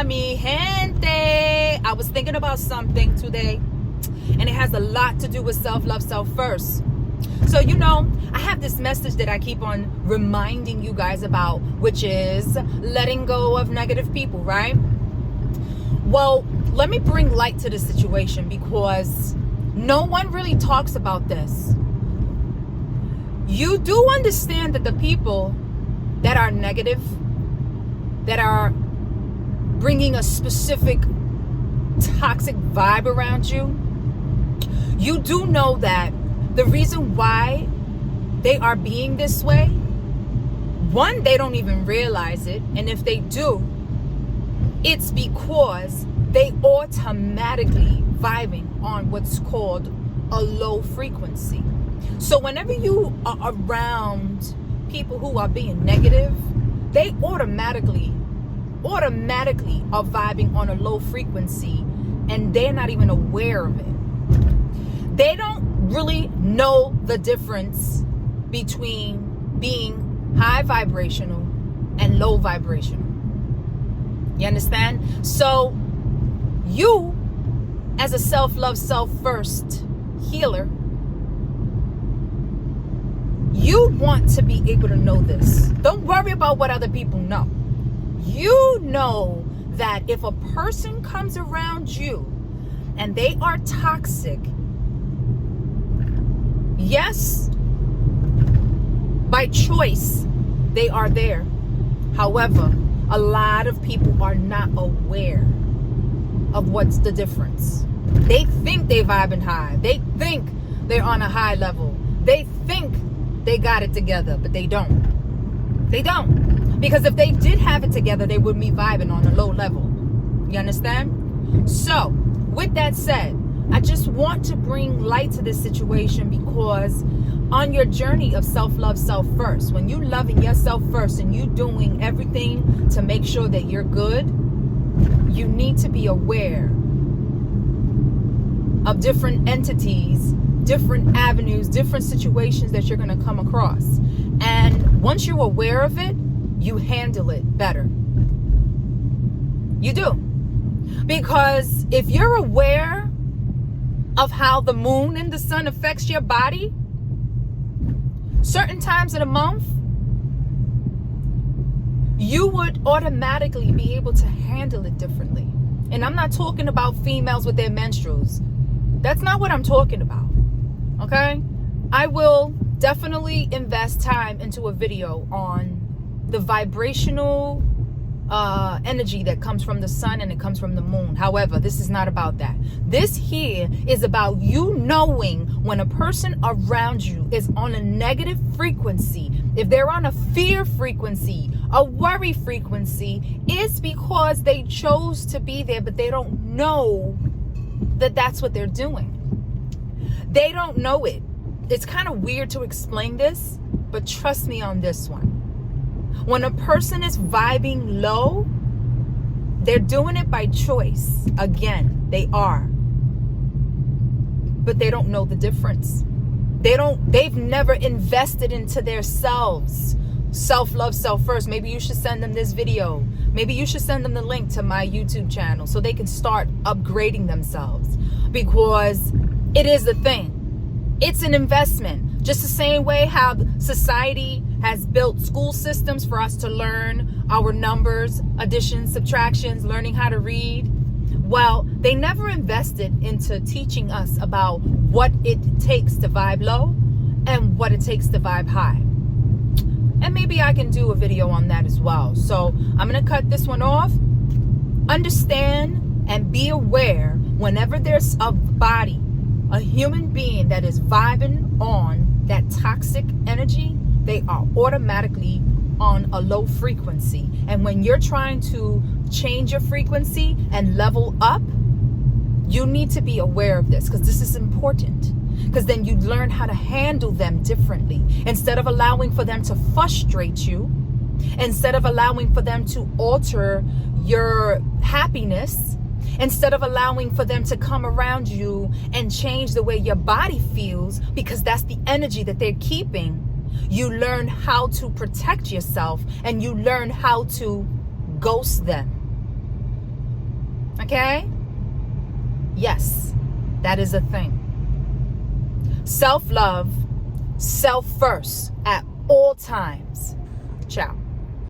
mi gente. I was thinking about something today, and it has a lot to do with self-love, self-first. So, I have this message that I keep on reminding you guys about, which is letting go of negative people, right? Well, let me bring light to the situation because no one really talks about this. You do understand that the people that are negative, that are bringing a specific toxic vibe around you, you do know that the reason why they are being this way, one, they don't even realize it. And if they do, it's because they automatically vibing on what's called a low frequency. So whenever you are around people who are being negative, they automatically are vibing on a low frequency, and they're not even aware of it. They don't really know the difference between being high vibrational and low vibrational. You understand? So you, as a self-love, self-first healer, you want to be able to know this. Don't worry about what other people know. You know that if a person comes around you and they are toxic, yes, by choice, they are there. However, a lot of people are not aware of what's the difference. They think they vibing high. They think they're on a high level. They think they got it together, but they don't. They don't. Because if they did have it together, they would be vibing on a low level. You understand? So, with that said, I just want to bring light to this situation because on your journey of self-love, self-first, when you loving yourself first and you doing everything to make sure that you're good, you need to be aware of different entities, different avenues, different situations that you're going to come across. And once you're aware of it, you handle it better. You do. Because if you're aware of how the moon and the sun affects your body, certain times of the month, you would automatically be able to handle it differently. And I'm not talking about females with their menstruals. That's not what I'm talking about. Okay? I will definitely invest time into a video on the vibrational energy that comes from the sun and it comes from the moon. However, this is not about that. This here is about you knowing when a person around you is on a negative frequency. If they're on a fear frequency, a worry frequency, it's because they chose to be there, but they don't know that that's what they're doing. They don't know it. It's kind of weird to explain this, but trust me on this one. When a person is vibing low, they're doing it by choice. Again, they are. But they don't know the difference. They've never invested into their selves. Self-love, self-first. Maybe you should send them this video. Maybe you should send them the link to my YouTube channel so they can start upgrading themselves. Because it is a thing. It's an investment. Just the same way how society has built school systems for us to learn our numbers, additions, subtractions, learning how to read. Well, they never invested into teaching us about what it takes to vibe low and what it takes to vibe high. And maybe I can do a video on that as well. So I'm going to cut this one off. Understand and be aware whenever there's a body, a human being that is vibing on that toxic energy, they are automatically on a low frequency. And when you're trying to change your frequency and level up, you need to be aware of this because this is important. Because then you learn how to handle them differently. Instead of allowing for them to frustrate you, instead of allowing for them to alter your happiness, instead of allowing for them to come around you and change the way your body feels, because that's the energy that they're keeping, you learn how to protect yourself and you learn how to ghost them. Okay? Yes, that is a thing. Self-love, self first at all times. Ciao.